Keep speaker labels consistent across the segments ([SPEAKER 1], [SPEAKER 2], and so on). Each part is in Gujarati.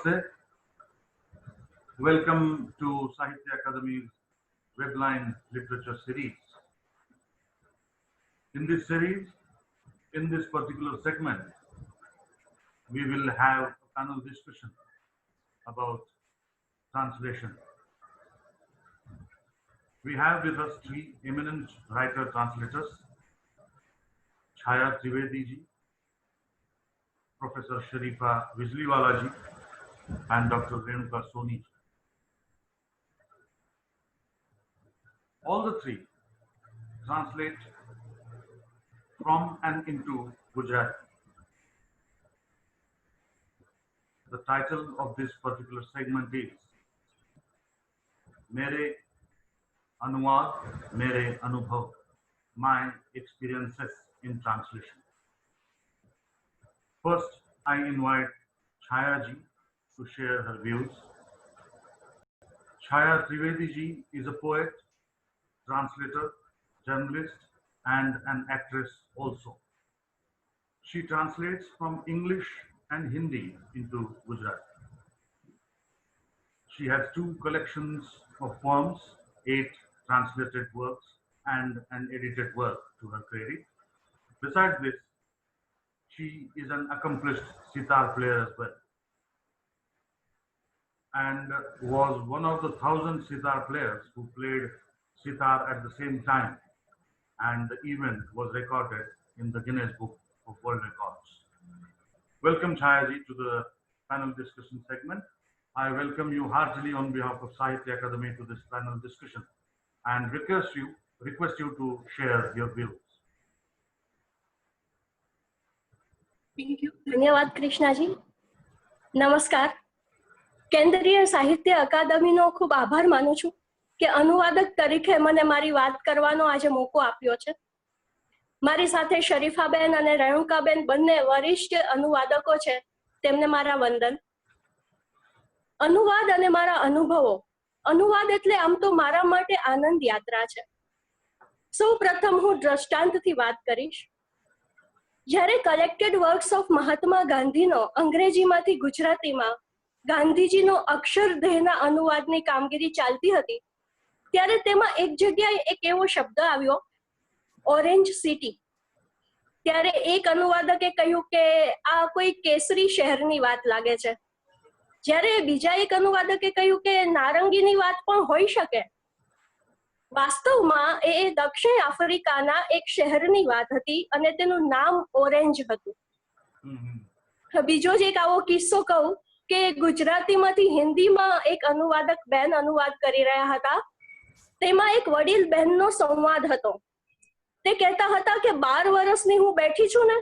[SPEAKER 1] Namaste. Welcome to Sahitya Akademi's Webline Literature Series. In this series, in this particular segment, we will have a panel discussion about translation. We have with us three eminent writer-translators, Chhaya Trivedi ji, Professor Sharifa Vijliwala ji, and Dr. Renuka Soni. All the three translate from and into Gujarati. The title of this particular segment is Mere Anuvad, Mere Anubhav, My Experiences in Translation. First, I invite Chhaya ji to share her views. Chhaya Trivedi ji is a poet, translator, journalist, and an actress also. She translates from English and Hindi into Gujarati. She has 2 collections of poems, 8 translated works, and an edited work to her credit. Besides this, she is an accomplished sitar player as well, and was one of the 1,000 sitar players who played sitar at the same time, and the event was recorded in the Guinness Book of World Records. Welcome, Chhaya ji, to the panel discussion segment. I welcome you heartily on behalf of Sahitya Akademi to this panel discussion and request you to share your views.
[SPEAKER 2] Thank you. धन्यवाद कृष्णाजी. નમસ્કાર. કેન્દ્રીય સાહિત્ય અકાદમીનો ખૂબ આભાર માનું છું કે અનુવાદક તરીકે મને મારી વાત કરવાનો આજે મોકો આપ્યો છે. મારી સાથે શરીફાબેન અને રેણુકાબેન બંને વરિષ્ઠ અનુવાદકો છે, તેમને મારા વંદન. અનુવાદ અને મારા અનુભવો. અનુવાદ એટલે આમ તો મારા માટે આનંદ યાત્રા છે. સૌ પ્રથમ હું દ્રષ્ટાંતથી વાત કરીશ. જ્યારે કલેક્ટેડ વર્ક્સ ઓફ મહાત્મા ગાંધીનો અંગ્રેજીમાંથી ગુજરાતીમાં ગાંધીજીનો અક્ષરધ્યેયના અનુવાદની કામગીરી ચાલતી હતી, ત્યારે તેમાં એક જગ્યાએ એક એવો શબ્દ આવ્યો, ઓરેન્જ સિટી. ત્યારે એક અનુવાદકે કહ્યું કે આ કોઈ કેસરી શહેરની વાત લાગે છે, જ્યારે બીજા એક અનુવાદકે કહ્યું કે નારંગીની વાત પણ હોઈ શકે. વાસ્તવમાં એ દક્ષિણ આફ્રિકાના એક શહેરની વાત હતી અને તેનું નામ ઓરેન્જ હતું. બીજો જ એક આવો કિસ્સો કહું કે ગુજરાતીમાંથી હિન્દીમાં એક અનુવાદક બેન અનુવાદ કરી રહ્યા હતા. તેમાં એક વડીલ બહેનનો સંવાદ હતો. તે કહેતા હતા કે 12 વર્ષની હું બેઠી છું ને,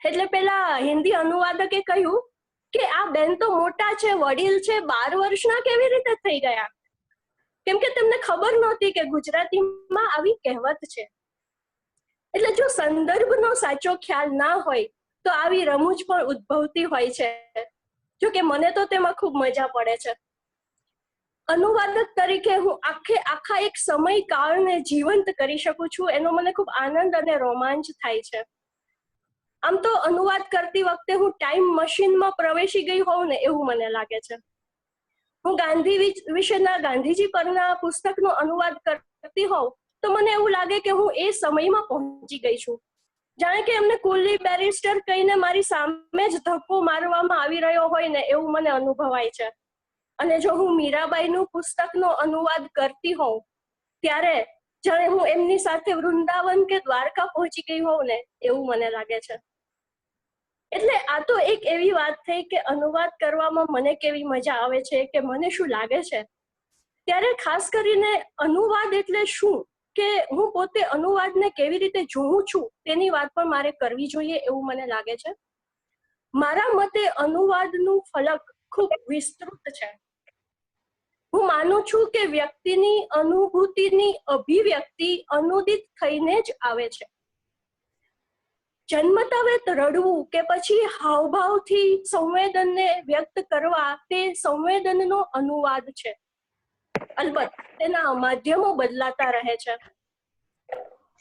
[SPEAKER 2] એટલે પેલા હિન્દી અનુવાદકે કહ્યું કે આ બેન તો મોટા છે, વડીલ છે, 12 વર્ષના કેવી રીતે થઈ ગયા? કેમ કે તેમને ખબર નહોતી કે ગુજરાતીમાં આવી કહેવત છે. એટલે જો સંદર્ભનો સાચો ખ્યાલ ના હોય તો આવી રમૂજ પણ ઉદ્ભવતી હોય છે. જો કે મને તો તેમાં ખૂબ મજા પડે છે. અનુવાદક તરીકે હું આખા એક સમયકાળને જીવંત કરી શકું છું, એનો મને ખૂબ આનંદ અને રોમાંચ થાય છે. આમ તો અનુવાદ કરતી વખતે હું ટાઈમ મશીનમાં પ્રવેશી ગઈ હોઉં ને એવું મને લાગે છે. હું ગાંધી વિશેના ગાંધીજી પરના પુસ્તકનો અનુવાદ કરતી હોઉં તો મને એવું લાગે કે હું એ સમયમાં પહોંચી ગઈ છું. જાણે કે એમને કુલી બેરિસ્ટર કહીને મારી સામે જ ધક્કો મારવામાં આવી રહ્યો હોય ને એવું મને અનુભવાય છે. અને જો હું મીરાબાઈનું પુસ્તકનો અનુવાદ કરતી હોઉં ત્યારે જાણે હું એમની સાથે વૃંદાવન કે દ્વારકા પહોંચી ગઈ હોઉં ને એવું મને લાગે છે. એટલે આ તો એક એવી વાત થઈ કે અનુવાદ કરવામાં મને કેવી મજા આવે છે, કે મને શું લાગે છે. ત્યારે ખાસ કરીને અનુવાદ એટલે શું, કે હું પોતે અનુવાદને કેવી રીતે જોઉં છું તેની વાત પણ મારે કરવી જોઈએ એવું મને લાગે છે. મારા મતે અનુવાદનું ફલક ખૂબ વિસ્તૃત છે. હું માનું છું કે વ્યક્તિની અનુભૂતિની અભિવ્યક્તિ અનુદિત થઈને જ આવે છે. જન્મતાવેત રડવું કે પછી હાવભાવથી સંવેદનને વ્યક્ત કરવા તે સંવેદનનો અનુવાદ છે. અલબત્ત તેના માધ્યમો બદલાતા રહે છે.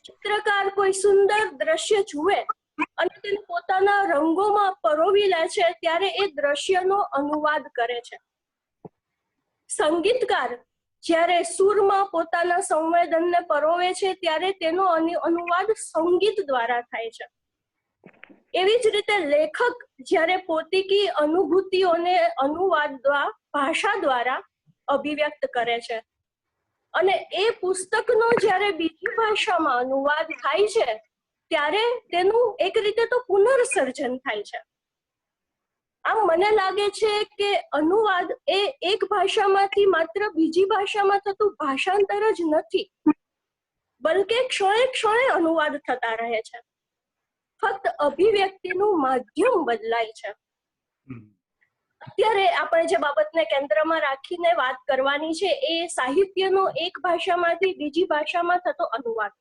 [SPEAKER 2] ચિત્રકાર કોઈ સુંદર દ્રશ્ય જુએ અને તેને પોતાના રંગોમાં પરોવી લે છે ત્યારે એ દ્રશ્યનો અનુવાદ કરે છે. સંગીતકાર જ્યારે સૂરમાં પોતાના સંવેદનને પરોવે છે ત્યારે તેનો અનુવાદ સંગીત દ્વારા થાય છે. એવી જ રીતે લેખક જ્યારે પોતીકી અનુભૂતિઓને અનુવાદ ભાષા દ્વારા અભિવ્યક્ત કરે છે અને એ પુસ્તકનો જ્યારે બીજી ભાષામાં અનુવાદ થાય છે ત્યારે તેનું એક રીતે તો પુનર્સર્જન થાય છે. આમ મને લાગે છે કે અનુવાદ એ એક ભાષામાંથી માત્ર બીજી ભાષામાં થતું ભાષાંતર જ નથી, બલકે ક્ષણે ક્ષણે અનુવાદ થતા રહે છે. ફક્ત અભિવ્યક્તિનું માધ્યમ બદલાય છે. અત્યારે આપણે જે બાબતને કેન્દ્રમાં રાખીને વાત કરવાની છે એ સાહિત્યનો એક ભાષામાંથી બીજી ભાષામાં થતો અનુવાદ.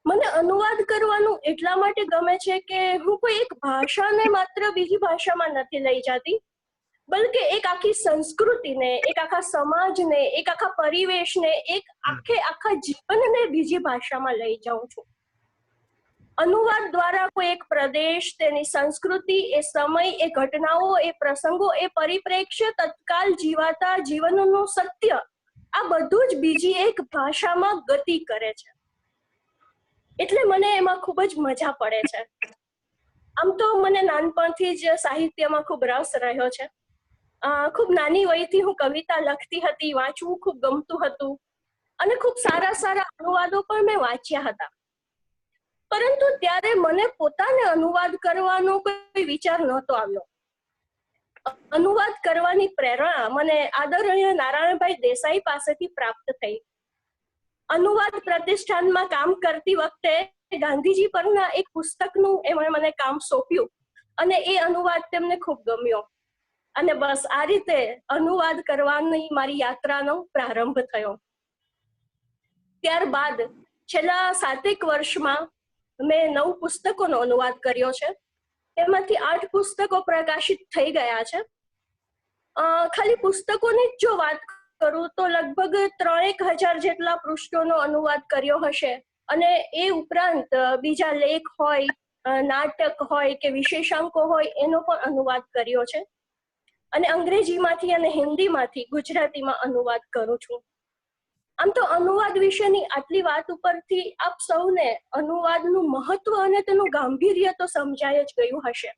[SPEAKER 2] મને અનુવાદ કરવાનું એટલા માટે ગમે છે કે હું કોઈ એક ભાષાને માત્ર બીજી ભાષામાં નથી લઈ જતી, બલકે એક આખી સંસ્કૃતિને, એક આખા સમાજને, એક આખા પરિવેશને, એક આખા જીવનને બીજી ભાષામાં લઈ જાઉં છું. અનુવાદ દ્વારા કોઈ એક પ્રદેશ, તેની સંસ્કૃતિ, એ સમય, એ ઘટનાઓ, એ પ્રસંગો, એ પરિપ્રેક્ષ્ય, તત્કાલ જીવાતા જીવનનું સત્ય, આ બધું જ બીજી એક ભાષામાં ગતિ કરે છે. એટલે મને એમાં ખૂબ જ મજા પડે છે. આમ તો મને નાનપણથી જ સાહિત્યમાં ખૂબ રસ રહ્યો છે. ખૂબ નાની વયથી હું કવિતા લખતી હતી, વાંચવું ખૂબ ગમતું હતું અને ખૂબ સારા સારા અનુવાદો પણ મેં વાંચ્યા હતા. પરંતુ ત્યારે મને પોતાને અનુવાદ કરવાનો કોઈ વિચાર નહોતો આવ્યો. અનુવાદ કરવાની પ્રેરણા મને આદરણીય નારાયણભાઈ દેસાઈ પાસેથી પ્રાપ્ત થઈ. અનુવાદ પ્રતિષ્ઠાનમાં કામ કરતી વખતે ગાંધીજી પરના એક પુસ્તકનું એમણે મને કામ સોંપ્યું અને એ અનુવાદ તેમને ખૂબ ગમ્યો અને બસ આ રીતે અનુવાદ કરવાની મારી યાત્રાનો પ્રારંભ થયો. ત્યારબાદ છેલ્લા 7 વર્ષમાં મેં 9 પુસ્તકોનો અનુવાદ કર્યો છે. એમાંથી 8 પુસ્તકો પ્રકાશિત થઈ ગયા છે. ખાલી પુસ્તકોની જો વાત કરું તો લગભગ 3000 જેટલા પૃષ્ઠોનો અનુવાદ કર્યો હશે અને એ ઉપરાંત બીજા લેખ હોય, નાટક હોય કે વિશેષાંકો હોય એનો પણ અનુવાદ કર્યો છે અને અંગ્રેજીમાંથી અને હિન્દીમાંથી ગુજરાતીમાં અનુવાદ કરું છું. આમ તો અનુવાદ વિશેની આટલી વાત ઉપરથી આપ સૌને અનુવાદનું મહત્વ અને તેનું ગાંભીર્ય તો સમજાય જ ગયું હશે.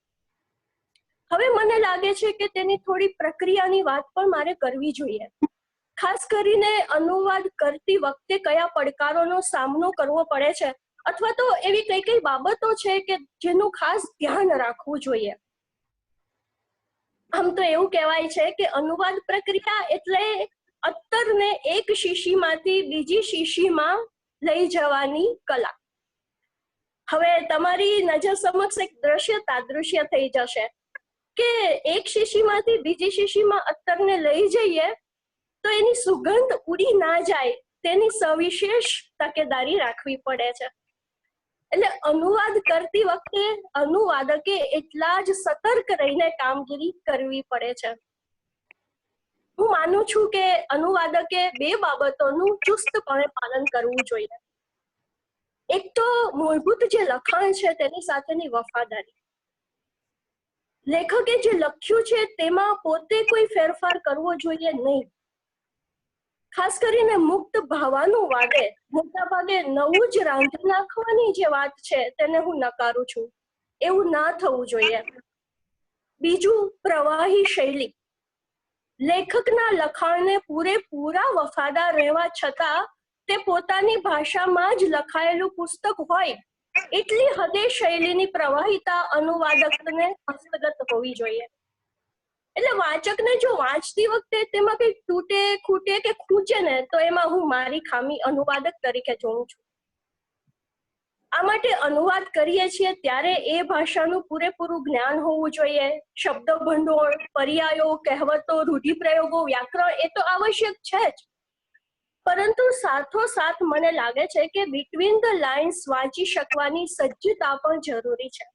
[SPEAKER 2] હવે મને લાગે છે કે તેની થોડી પ્રક્રિયાની વાત પણ મારે કરવી જોઈએ. ખાસ કરીને અનુવાદ કરતી વખતે કયા પડકારોનો સામનો કરવો પડે છે અથવા તો એવી કઈ કઈ બાબતો છે કે જેનું ખાસ ધ્યાન રાખવું જોઈએ. આમ તો એવું કહેવાય છે કે અનુવાદ પ્રક્રિયા એટલે અત્તરને એક શીશીમાંથી બીજી શીશીમાં લઈ જવાની કલા. હવે તમારી નજર સમક્ષ એક દ્રશ્ય થઈ જશે કે એક શીશીમાંથી બીજી શીશીમાં અત્તરને લઈ જઈએ તો એની સુગંધ ઉડી ના જાય તેની સવિશેષ તકેદારી રાખવી પડે છે. એટલે અનુવાદ કરતી વખતે અનુવાદકે એટલા જ સતર્ક રહીને કામગીરી કરવી પડે છે. હું માનું છું કે અનુવાદકે 2 બાબતોનું ચુસ્તપણે પાલન કરવું જોઈએ. એક તો મૂળભૂત જે લખાણ છે તેની સાથેની વફાદારી. લેખકે જે લખ્યું છે તેમાં પોતે કોઈ ફેરફાર કરવો જોઈએ નહીં. ખાસ કરીને મુક્ત ભાવાનુવાદે મોટાભાગે નવું જ રાંધી નાખવાની જે વાત છે તેને હું નકારું છું. એવું ના થવું જોઈએ. બીજું, પ્રવાહી શૈલી. લેખકના લખાણને પૂરેપૂરા વફાદાર રહેવા છતાં તે પોતાની ભાષામાં જ લખાયેલું પુસ્તક હોય એટલી હદે શૈલીની પ્રવાહિતા અનુવાદકને હસ્તગત હોવી જોઈએ. એટલે વાચકને જો વાંચતી વખતે તેમાં કઈ તૂટે, ખૂટે કે ખૂંચે ને તો એમાં હું મારી ખામી અનુવાદક તરીકે જોઉં છું. આ માટે અનુવાદ કરીએ છીએ ત્યારે એ ભાષાનું પૂરેપૂરું જ્ઞાન હોવું જોઈએ. શબ્દ ભંડોળ, પર્યાયો, કહેવતો, રૂઢિપ્રયોગો, વ્યાકરણ એ તો આવશ્યક છે જ, પરંતુ સાથોસાથ મને લાગે છે કે બિટવીન ધ લાઇન્સ વાંચી શકવાની સજ્જતા પણ જરૂરી છે.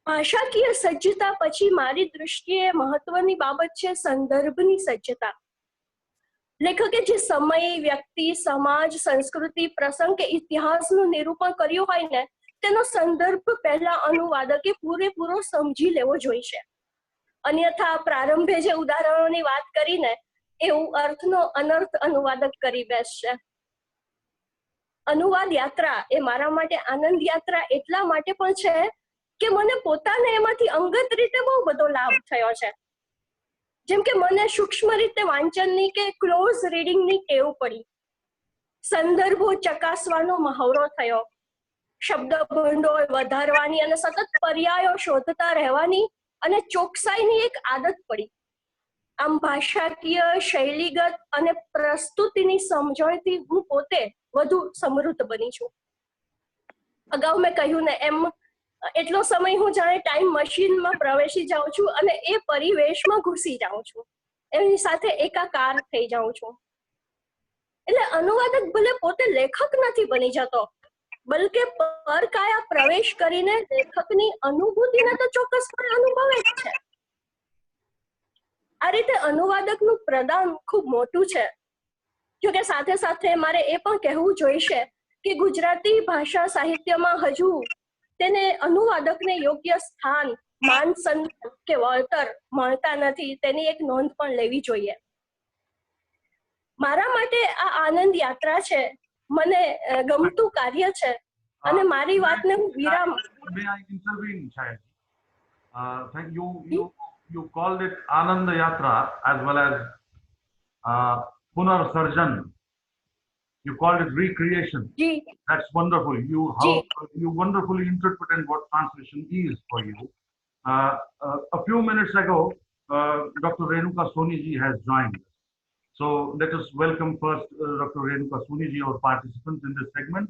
[SPEAKER 2] ભાષાકીય સજ્જતા પછી મારી દૃષ્ટિએ મહત્વની બાબત છે સંદર્ભની સજ્જતા. લેખકે જે સમય, વ્યક્તિ, સમાજ, સંસ્કૃતિ, પ્રસંગ કે ઇતિહાસનું નિરૂપણ કર્યું હોય ને તેનો સંદર્ભ પહેલા અનુવાદકે પૂરેપૂરો સમજી લેવો જોઈશે. અન્યથા પ્રારંભે જે ઉદાહરણોની વાત કરીને એવું અર્થનો અનર્થ અનુવાદક કરી બેસશે. અનુવાદ યાત્રા એ મારા માટે આનંદ યાત્રા એટલા માટે પણ છે કે મને પોતાને એમાંથી અંગત રીતે બહુ બધો લાભ થયો છે. જેમ કે મને સૂક્ષ્મ રીતે વાંચનની કે ક્લોઝ રીડિંગની ટેવ પડી, સંદર્ભો ચકાસવાનો મહાવરો થયો, શબ્દ ભંડોળ વધારવાની અને સતત પર્યાયો શોધતા રહેવાની અને ચોકસાઈની એક આદત પડી. આમ ભાષાકીય, શૈલીગત અને પ્રસ્તુતિની સમજણથી હું પોતે વધુ સમૃદ્ધ બની છું. અગાઉ મેં કહ્યું ને એમ એટલો સમય હું જાણે ટાઈમ મશીનમાં પ્રવેશી જાઉં છું અને એ પરિવેશમાં ઘૂસી જાઉં છું, એની સાથે એકાકાર થઈ જાઉં છું. એટલે અનુવાદક ભલે પોતે લેખક નથી બની જતો, બલકે પરકાયા પ્રવેશ કરીને લેખકની અનુભૂતિને તો ચોક્કસપણે અનુભવે જ છે. આ રીતે અનુવાદકનું પ્રદાન ખૂબ મોટું છે. જોકે સાથે સાથે મારે એ પણ કહેવું જોઈશે કે ગુજરાતી ભાષા સાહિત્યમાં હજુ તેને અનુવાદકને યોગ્ય સ્થાન, માન સન્માન કે વળતર મળતા નથી, તેની એક નોંધ પણ લેવી જોઈએ. મારા માટે આ આનંદ યાત્રા છે, મને ગમતું કાર્ય છે અને મારી વાતને હું વિરામ.
[SPEAKER 1] May I intervene, Shahid? Thank you. You called it Anand Yatra as well as Punar Sarjan. You called it recreation.
[SPEAKER 2] Ji.
[SPEAKER 1] That's wonderful. You wonderfully interpreted what translation is for you. A few minutes ago, Dr. Renuka Soni ji has joined us. So let us welcome first Dr. Renuka Soni ji, our participants in this segment.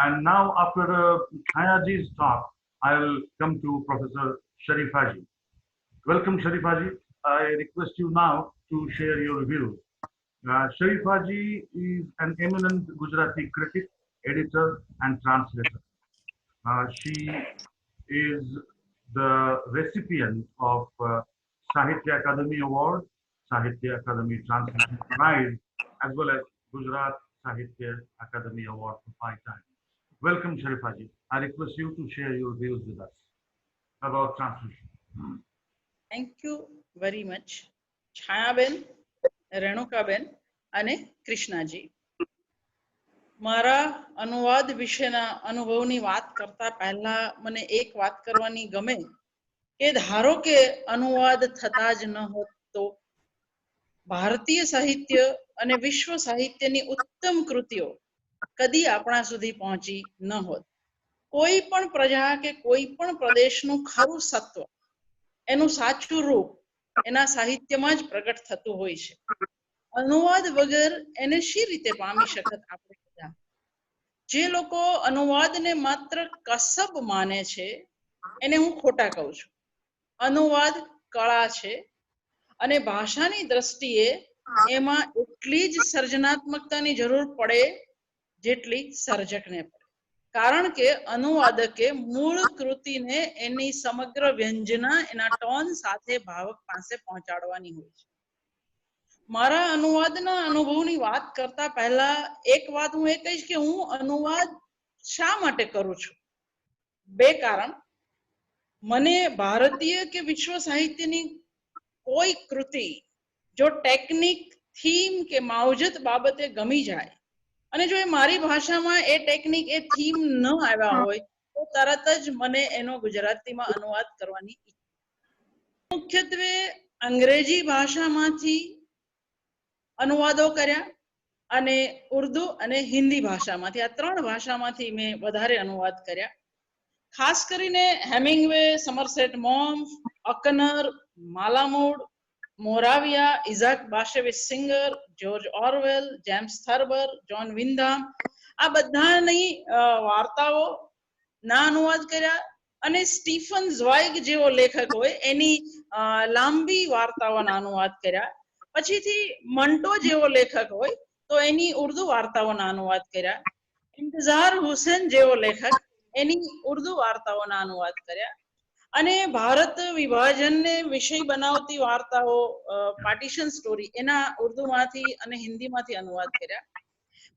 [SPEAKER 1] And now after Chaya ji's talk, I'll come to Professor Sharifa ji. Welcome, Sharifa ji. I request you now to share your views. Sharifa ji is an eminent Gujarati critic, editor, and translator. She is the recipient of Sahitya Akademi Award, Sahitya Akademi Translation Prize, as well as Gujarat Sahitya Akademi Award for 5 times. Welcome, Sharifa ji. I request you to share your views with us about translation.
[SPEAKER 3] Thank you very much, Chaya Ben, Renuka Ben, અને કૃષ્ણાજી. મારા અનુવાદ વિશેના અનુભવની વાત કરતા પહેલા મને એક વાત કરવાની ગમે કે ધારો કે અનુવાદ થતા જ ન હોત તો ભારતીય સાહિત્ય અને વિશ્વ સાહિત્યની ઉત્તમ કૃતિઓ કદી આપણા સુધી પહોંચી ન હોત. કોઈ પણ પ્રજા કે કોઈ પણ પ્રદેશનું ખરું સત્વ, એનું સાચું રૂપ એના સાહિત્યમાં જ પ્રગટ થતું હોય છે. અનુવાદ વગર એને શી રીતે પામી શકત આપણે બધા? જે લોકો અનુવાદને માત્ર કસબ માને છે એને હું ખોટા કહું છું. અનુવાદ કળા છે અને ભાષાની દ્રષ્ટિએ એમાં એટલી જ સર્જનાત્મકતાની જરૂર પડે જેટલી સર્જકને પડે. કારણ કે અનુવાદકે મૂળ કૃતિને એની સમગ્ર વ્યંજના એના ટોન સાથે ભાવક પાસે પહોંચાડવાની હોય છે. મારા અનુવાદના અનુભવની વાત કરતા પહેલા એક વાત હું એ કહીશ કે હું અનુવાદ શા માટે કરું છું. 2 કારણ. મને ભારતીય કે વિશ્વ સાહિત્યની કોઈ કૃતિ જો ટેકનિક, થીમ કે માવજત બાબતે ગમી જાય અને જો એ મારી ભાષામાં એ ટેકનિક, એ થીમ ન આવ્યા હોય તો તરત જ મને એનો ગુજરાતીમાં અનુવાદ કરવાની ઈચ્છા. મુખ્યત્વે અંગ્રેજી ભાષામાંથી અનુવાદો કર્યા અને ઉર્દુ અને હિન્દી ભાષામાંથી, આ 3 ભાષામાંથી મેં વધારે અનુવાદ કર્યા. ખાસ કરીને હેમિંગવે, સમરસેટ મોમ, અકનર, Malamud, Moravia, Isaac Bashevis Singer, George Orwell, James Thurber, John Wyndham, આ બધાની વાર્તાઓ ના અનુવાદ કર્યા અને સ્ટીફન ઝ્વાઇગ જેવો લેખક હોય એની લાંબી વાર્તાઓના અનુવાદ કર્યા. પછીથી મંટો જેવો લેખક હોય તો એની ઉર્દુ વાર્તાઓના અનુવાદ કર્યા. ઇંતઝાર હુસેન જેવો લેખક એની ઉર્દુ વાર્તાઓના અનુવાદ કર્યા અને ભારત વિભાજનને વિષય બનાવતી વાર્તાઓ, પાર્ટીશન સ્ટોરી, એના ઉર્દુમાંથી અને હિન્દીમાંથી અનુવાદ કર્યા.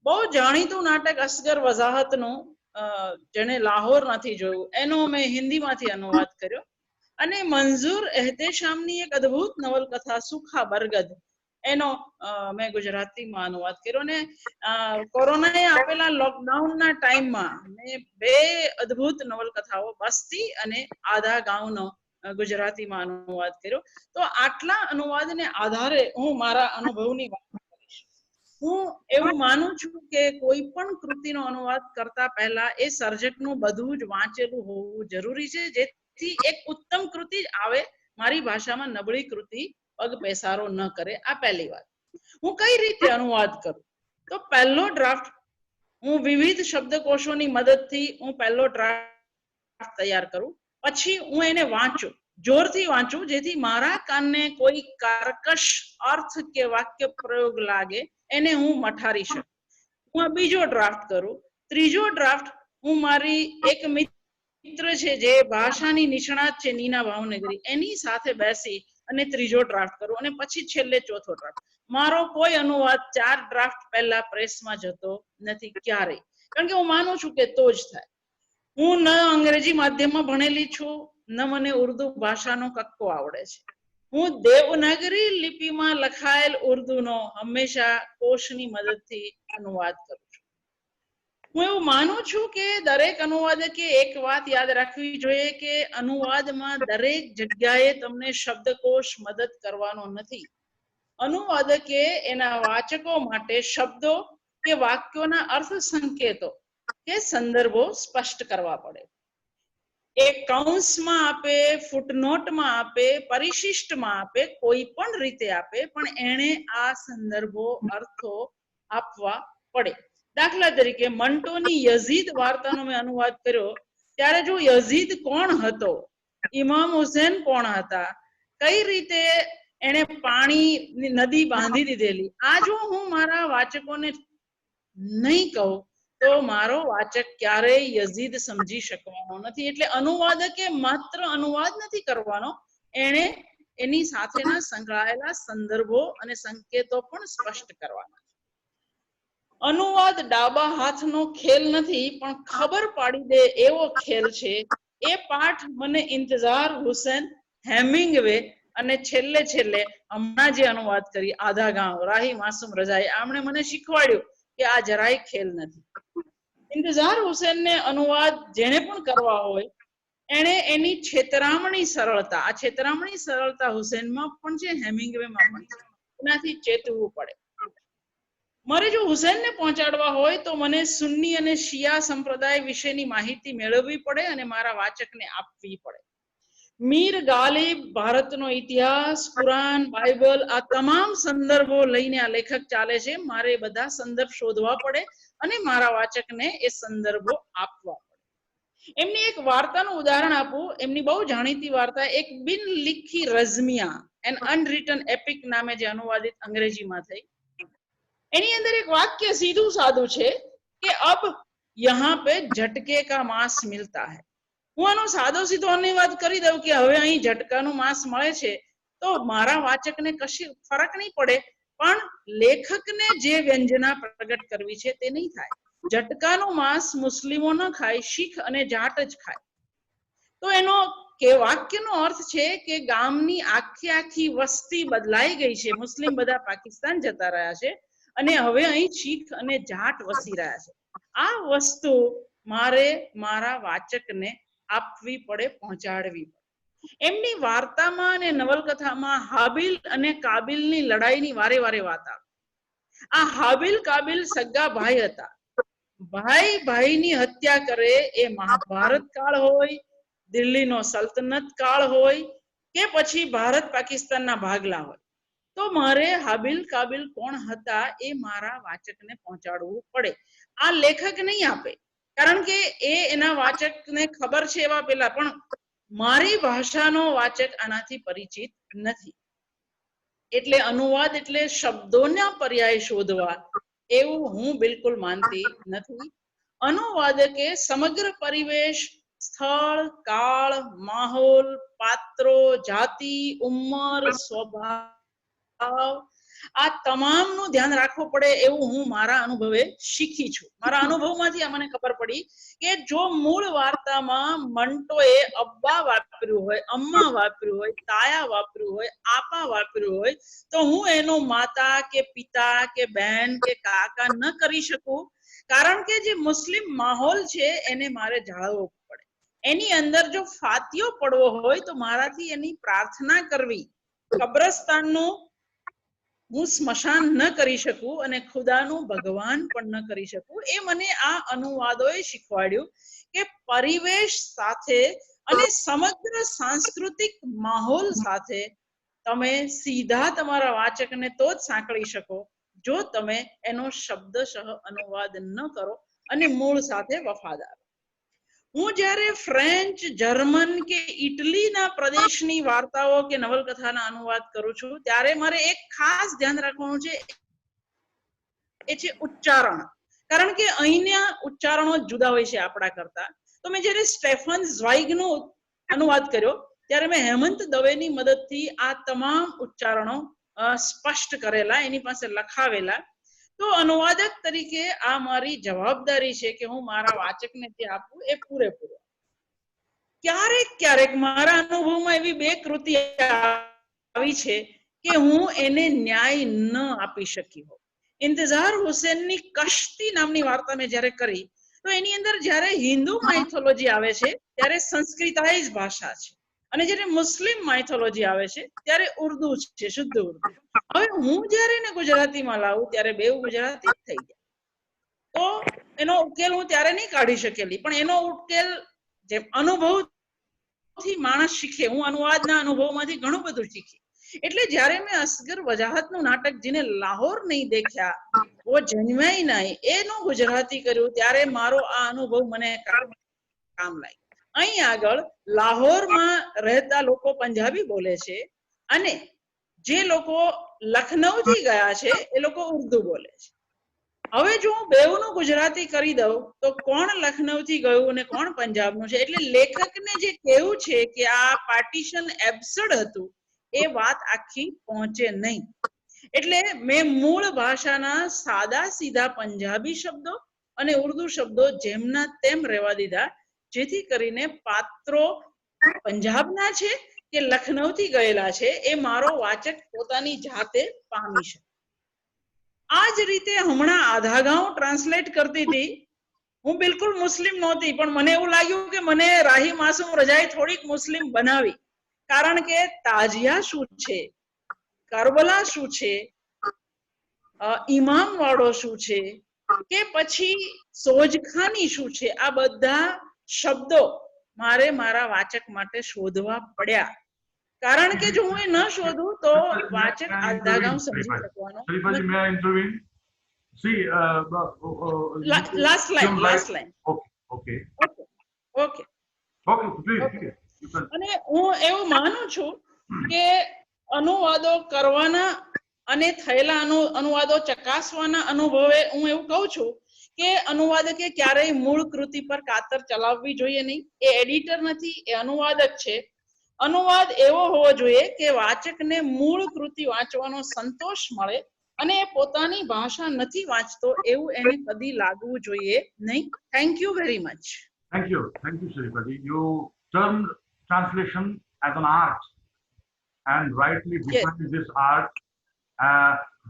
[SPEAKER 3] બહુ જાણીતું નાટક અસગર વઝાહતનું જેને લાહોર નથી જોયું એનો મેં હિન્દીમાંથી અનુવાદ કર્યો અને મંજૂર એહતેશામની એક અદ્ભુત નવલકથા સુખા બરગદ એનો મેં ગુજરાતીમાં અનુવાદ કર્યો અને કોરોનાએ આપેલા લોકડાઉનના ટાઈમમાં મેં 2 અદ્ભુત નવલકથાઓ બસ્તી અને આધા ગાંવનો ગુજરાતીમાં અનુવાદ કર્યો. તો આટલા અનુવાદને આધારે હું મારા અનુભવની વાત કરીશ. હું એવું માનું છું કે કોઈ પણ કૃતિનો અનુવાદ કરતા પહેલા એ સર્જકનું બધું જ વાંચેલું હોવું જરૂરી છે, જેથી એક ઉત્તમ કૃતિ જ આવે, મારી ભાષામાં નબળી કૃતિ પગ પેસારો ન કરે. આ પહેલી વાત. હું કઈ રીતે અનુવાદ કરું? તો પહેલો ડ્રાફ્ટ હું વિવિધ શબ્દકોશોની મદદથી હું પહેલો ડ્રાફ્ટ તૈયાર કરું. પછી હું એને વાંચું, જોરથી વાંચું, જેથી મારા કાનને કોઈ કર્કશ અર્થ કે વાક્ય પ્રયોગ લાગે એને હું મઠારી શકું. હું આ બીજો ડ્રાફ્ટ કરું. ત્રીજો ડ્રાફ્ટ હું મારી એક મિત્ર છે જે ભાષાની નિષ્ણાત છે, નીના ભાવનગરી, એની સાથે બેસી અને ત્રીજો ડ્રાફ્ટ કરું અને પછી છેલ્લે ચોથો ડ્રાફ્ટ. મારો કોઈ અનુવાદ 4 ડ્રાફ્ટ પહેલા પ્રેસમાં જતો નથી ક્યારેય, કારણ કે હું માનું છું કે તો જ થાય. હું ન અંગ્રેજી માધ્યમમાં ભણેલી છું, ન મને ઉર્દુ ભાષાનો કક્કો આવડે છે. હું દેવનાગરી લિપિમાં લખાયેલ ઉર્દુનો હંમેશા કોશની મદદથી અનુવાદ કરું છું. હું એવું માનું છું કે દરેક અનુવાદકે એક વાત યાદ રાખવી જોઈએ કે અનુવાદમાં દરેક જગ્યાએ તમને શબ્દકોશ મદદ કરવાનો નથી. અનુવાદકે એના વાચકો માટે શબ્દો કે વાક્યોના અર્થ સંકેતો કે સંદર્ભો સ્પષ્ટ કરવા પડે. એક કૌંસમાં આપે, ફૂટનોટમાં આપે, પરિશિષ્ટમાં આપે, કોઈ પણ રીતે આપે, પણ એણે આ સંદર્ભો અર્થો આપવા પડે. દાખલા તરીકે મંટોની યઝીદ વાર્તાનો મેં અનુવાદ કર્યો ત્યારે જો યઝીદ કોણ હતો, ઇમામ હુસેન કોણ હતા, કઈ રીતે એને પાણીની નદી બાંધી દીધેલી, આ જો હું મારા વાચકોને નહીં કહું તો મારો વાચક ક્યારેય યઝીદ સમજી શકવાનો નથી. એટલે અનુવાદકે માત્ર અનુવાદ નથી કરવાનો, એણે એની સાથેના સંકળાયેલા સંદર્ભો અને સંકેતો પણ સ્પષ્ટ કરવાના. અનુવાદ ડાબા હાથનો ખેલ નથી, પણ ખબર પાડી દે એવો ખેલ છે. એ પાઠ મને ઇંતજાર હુસેન, હેમિંગવે અને છેલ્લે હમણાં જે અનુવાદ કરી આધા ગાંવ, રાહી માસૂમ રજાઈ, આમણે મને શીખવાડ્યું કે આ જરાય ખેલ નથી. ઇંતજાર હુસેનને અનુવાદ જેને પણ કરવા હોય એણે એની છેતરામણી સરળતા, આ છેતરામણી સરળતા હુસેનમાં પણ છે, હેમિંગવેમાં પણ છે, એનાથી ચેતવું પડે. મારે જો હુસેનને પહોંચાડવા હોય તો મને સુન્ની અને શિયા સંપ્રદાય વિશેની માહિતી મેળવવી પડે અને મારા વાચકને આપવી પડે. મીર ગાલિબ, ભારતનો ઇતિહાસ, કુરાન, બાઇબલ, આ તમામ સંદર્ભો લઈને આ લેખક ચાલે છે. મારે બધા સંદર્ભ શોધવા પડે અને મારા વાચકને એ સંદર્ભો આપવા પડે. એમની એક વાર્તાનું ઉદાહરણ આપું. એમની બહુ જાણીતી વાર્તા એક બિન લિખી રઝમિયા, એન અનરિટન એપિક નામે જે અનુવાદિત અંગ્રેજીમાં થઈ, એની અંદર એક વાક્ય સીધું સાદું છે કે અબ યહાં પે ઝટકે કા માંસ મિલતા હૈ. હું આનો સાદો સીધો અનુવાદ કરી દઉં કે હવે અહીં ઝટકાનું માંસ મળે છે, તો મારા વાચકને કશી ફરક નહીં પડે, પણ લેખકને જે વ્યંજના પ્રગટ કરવી છે તે નહીં થાય. ઝટકાનું માંસ મુસ્લિમો ન ખાય, શીખ અને જાટ જ ખાય. તો એનો કે વાક્યનો અર્થ છે કે ગામની આખી વસ્તી બદલાઈ ગઈ છે, મુસ્લિમ બધા પાકિસ્તાન જતા રહ્યા છે અને હવે અહીં શીખ અને જાટ વસી રહ્યા છે. આ વસ્તુ મારે મારા વાચકને આપવી પડે, પહોંચાડવી પડે. એમની વાર્તામાં અને નવલકથામાં હાબિલ અને કાબિલની લડાઈની વારે વાત આવે. આ હાબિલ કાબિલ સગા ભાઈ હતા. ભાઈ ભાઈની હત્યા કરે એ મહાભારત કાળ હોય, દિલ્હીનો સલ્તનત કાળ હોય કે પછી ભારત પાકિસ્તાનના ભાગલા હોય, તો મારે હાબિલ કાબિલ કોણ હતા એ મારા વાચકને પહોંચાડવું પડે. આ લેખક નહીં આપે, કારણ કે એ એના વાચકને ખબર છે એવા પેલા, પણ મારી ભાષાનો વાચક આનાથી પરિચિત નથી. એટલે અનુવાદ એટલે શબ્દોના પર્યાય શોધવા, એવું હું બિલકુલ માનતી નથી. અનુવાદકે સમગ્ર પરિવેશ, સ્થળ, કાળ, માહોલ, પાત્રો, જાતિ, ઉંમર, સ્વભાવ આ તમામનું ધ્યાન રાખવું પડે એવું હું મારા અનુભવે શીખી છું. મારા અનુભવમાંથી મને ખબર પડી કે જો મૂળ વાર્તામાં મંટોએ અબ્બા વાપર્યું હોય, અમ્મા વાપર્યું હોય, તાયા વાપર્યું હોય, આપા વાપર્યું હોય તો હું એનો માતા કે પિતા કે બહેન કે કાકા ન કરી શકું, કારણ કે જે મુસ્લિમ માહોલ છે એને મારે જાળવવો પડે. એની અંદર જો ફાતિયો પડવો હોય તો મારાથી એની પ્રાર્થના કરવી, કબ્રસ્તાનનું હું સ્મશાન ન કરી શકું અને ખુદાનું ભગવાન પણ ન કરી શકું. એ મને આ અનુવાદોએ શીખવાડ્યું કે પરિવેશ સાથે અને સમગ્ર સાંસ્કૃતિક માહોલ સાથે તમે સીધા તમારા વાચકને તો જ સાંકળી શકો જો તમે એનો શબ્દશઃ અનુવાદ ન કરો અને મૂળ સાથે વફાદાર. હું જ્યારે ફ્રેન્ચ, જર્મન કે ઇટલીના પ્રદેશની વાર્તાઓ કે નવલકથાના અનુવાદ કરું છું ત્યારે મારે એક ખાસ ધ્યાન રાખવાનું છે, એ છે ઉચ્ચારણ. કારણ કે અહીંના ઉચ્ચારણો જુદા હોય છે આપણા કરતા. તો મેં જ્યારે સ્ટેફન ઝ્વાઇગનો અનુવાદ કર્યો ત્યારે મેં હેમંત દવેની મદદથી આ તમામ ઉચ્ચારણો સ્પષ્ટ કરેલા, એની પાસે લખાવેલા. તો અનુવાદક તરીકે આ મારી જવાબદારી છે કે હું મારા વાચકને જે આપું એ પૂરેપૂરો. ક્યારેક ક્યારેક મારા અનુભવમાં એવી બે કૃતિ આવી છે કે હું એને ન્યાય ન આપી શકી હોઉં. ઇંતજાર હુસેનની કશ્તી નામની વાર્તા મેં જ્યારે કરી તો એની અંદર જ્યારે હિન્દુ માઇથોલોજી આવે છે ત્યારે સંસ્કૃતાઇઝ ભાષા છે અને જ્યારે મુસ્લિમ માઇથોલોજી આવે છે ત્યારે ઉર્દુ છે, શુદ્ધ ઉર્દુ. હવે હું જ્યારે એને ગુજરાતીમાં લાવું ત્યારે બે ગુજરાતી થઈ જાય. તો એનો ઉકેલ હું ત્યારે નહીં કાઢી શકેલી, પણ એનો ઉકેલ જેમ અનુભવથી માણસ શીખે, હું અનુવાદના અનુભવમાંથી ઘણું બધું શીખી. એટલે જ્યારે મેં અસગર વજાહતનું નાટક જેને લાહોર નહીં દેખ્યા વો જન્મ્યા નહીં એનું ગુજરાતી કર્યું ત્યારે મારો આ અનુભવ મને કામ લાગ્યો. અહીં આગળ લાહોરમાં રહેતા લોકો પંજાબી બોલે છે અને જે લોકો લખનૌથી ગયા છે એ લોકો ઉર્દુ બોલે છે. હવે જો હું બેઉનું ગુજરાતી કરી દઉં તો કોણ લખનૌથી ગયું અને કોણ પંજાબનું છે? એટલે લેખકને જે કહેવું છે કે આ પાર્ટીશન એબ્સર્ડ હતું એ વાત આખી પહોંચે નહીં. એટલે મેં મૂળ ભાષાના સાદા સીધા પંજાબી શબ્દો અને ઉર્દુ શબ્દો જેમના તેમ રહેવા દીધા, જેથી કરીને પાત્રો પંજાબના છે કે લખનૌથી ગયેલા છે એ મારો વાચક પોતાની જાતે પામી શકે. આ જ રીતે હમણાં આધાગાંવ ટ્રાન્સલેટ કરતી હતી. હું બિલકુલ મુસ્લિમ નહોતી, પણ મને એવું લાગ્યું કે મને રાહી માસૂમ રજાએ થોડીક મુસ્લિમ બનાવી, કારણ કે તાજિયા શું છે, કરબલા શું છે, ઇમામ વાળો શું છે કે પછી સોજખાની શું છે, આ બધા શબ્દો મારે મારા વાચક માટે શોધવા પડ્યા. કારણ કે જો હું એ ન શોધું તો વાચક આધાગામ સમજી શકવાનો.
[SPEAKER 1] Shripaji, may I intervene? See,
[SPEAKER 3] last line.
[SPEAKER 1] Okay. Please.
[SPEAKER 3] અને હું એવું માનું છું કે અનુવાદો કરવાના અને થયેલા અનુવાદો ચકાસવાના અનુભવે હું એવું કહું છું કે અનુવાદકે ક્યારેય મૂળ કૃતિ પર કાતર ચલાવવી જોઈએ નહીં. એ એડિટર નથી, એ અનુવાદક છે. અનુવાદ એવો હોવો જોઈએ કે વાચકને મૂળ કૃતિ વાંચવાનો સંતોષ મળે અને એ પોતાની ભાષા નથી વાંચતો એવું એને કદી લાગવું જોઈએ નહીં. Thank you very much.
[SPEAKER 1] Thank you, Shripaji. You termed translation as an art and rightly defined this art.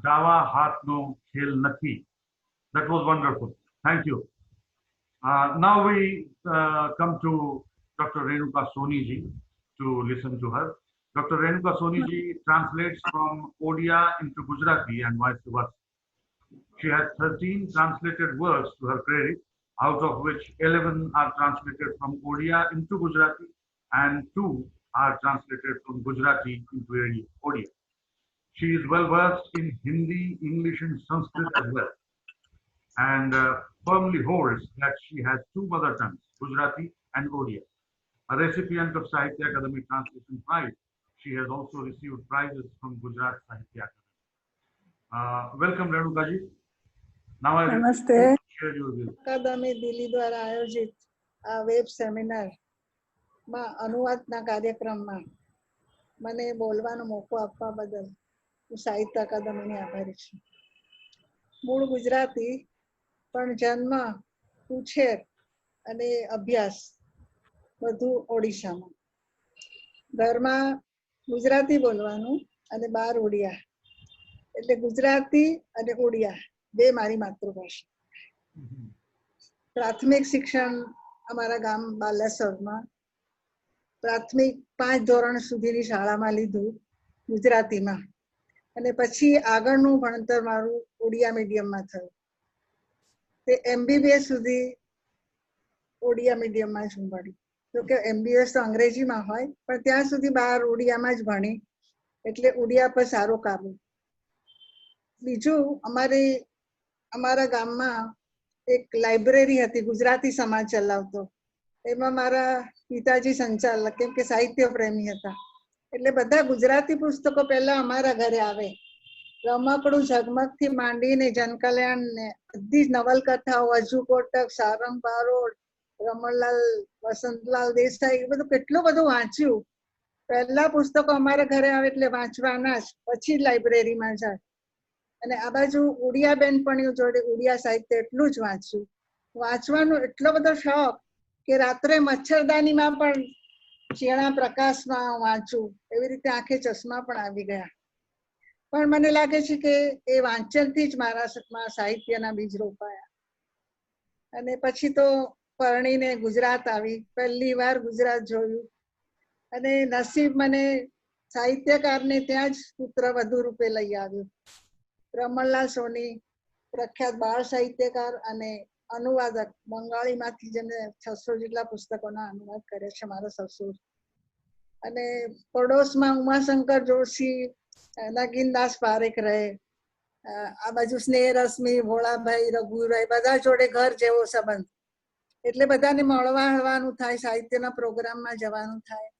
[SPEAKER 1] Dawa hath no khel nathi. That was wonderful. Thank you. Now we come to Dr. Renuka Soni ji to listen to her. Dr. Renuka Soni ji translates from Odia into Gujarati and vice versa. She has 13 translated works to her credit, out of which 11 are translated from Odia into Gujarati and 2 are translated from Gujarati into Odia. She is well versed in Hindi, English and Sanskrit as well, and firmly holds that she has 2 mother tongues, Gujarati and Odia. A recipient of Sahitya Akademi Translation Prize, she has also received prizes from Gujarat Sahitya Akademi. Welcome, Renuka ji. Now I
[SPEAKER 4] નમસ્તે.
[SPEAKER 1] share your views.
[SPEAKER 4] અકાદમી દિલ્હી દ્વારા આયોજિત આ વેબ સેમિનારમાં અનુવાદના કાર્યક્રમમાં મને બોલવાનો મોકો આપવા બદલ હું સાહિત્ય અકાદમીની આભારી છું. મૂળ ગુજરાતી પણ જન્મ, ઉછેર અને અભ્યાસ બધું ઓડિશામાં. ઘરમાં ગુજરાતી બોલવાનું અને બહાર ઓડિયા, એટલે ગુજરાતી અને ઓડિયા બે મારી માતૃભાષા. પ્રાથમિક શિક્ષણ અમારા ગામ બાલાસરમાં પ્રાથમિક 5 ધોરણ સુધીની શાળામાં લીધું ગુજરાતીમાં, અને પછી આગળનું ભણતર મારું ઓડિયા મીડિયમમાં થયું. તે MBBS સુધી ઓડિયા મીડિયમમાં જ હું ભણી. તો કે MBBS તો અંગ્રેજીમાં હોય, પણ ત્યાં સુધી બહાર ઓડિયામાં જ ભણી, એટલે ઓડિયા પર સારો કાબુ. બીજું, અમારા ગામમાં એક લાઇબ્રેરી હતી, ગુજરાતી સમાજ ચલાવતો. એમાં મારા પિતાજી સંચાલક, કેમ કે સાહિત્ય પ્રેમી હતા, એટલે બધા ગુજરાતી પુસ્તકો પહેલા અમારા ઘરે આવે. રમકડું ઝગમગથી માંડીને જનકલ્યાણ ને બધી જ નવલકથાઓ, અજુ કોટક, સારંગ બારોટ, રમણલાલ, વસંતલાલ દેસાઈ, એ બધું કેટલું બધું વાંચ્યું. પહેલા પુસ્તકો અમારા ઘરે આવે એટલે વાંચવાના જ, પછી જ લાઇબ્રેરીમાં જાય. અને આ બાજુ ઉડિયા બેનપણીઓ જોડે ઉડિયા સાહિત્ય એટલું જ વાંચ્યું. વાંચવાનો એટલો બધો શોખ કે રાત્રે મચ્છરદાનીમાં પણ ઝીણા પ્રકાશમાં વાંચું. એવી રીતે આંખે ચશ્મા પણ આવી ગયા. પણ મને લાગે છે કે એ વાંચનથી જ મારા સાહિત્યના બીજ રોપાયા. અને પછી તો પરણીને ગુજરાત આવી, પહેલી વાર ગુજરાત જોયું, અને નસીબ મને સાહિત્યકારને ત્યાં જ પુત્ર વધુ રૂપે લઈ આવ્યું. રમણલાલ સોની, પ્રખ્યાત બાળ સાહિત્યકાર અને અનુવાદક, બંગાળીમાંથી જેમને 600 જેટલા પુસ્તકોના અનુવાદ કર્યા છે, મારા સસુર. અને પડોશમાં ઉમાશંકર જોશી, નગીનદાસ પારેખ રહે. આ બાજુ સ્નેહ રશ્મિ, ભોળાભાઈ, રઘુભાઈ, બધા જોડે ઘર જેવો સંબંધ, એટલે બધાને મળવા હળવાનું થાય, સાહિત્યના પ્રોગ્રામમાં જવાનું થાય.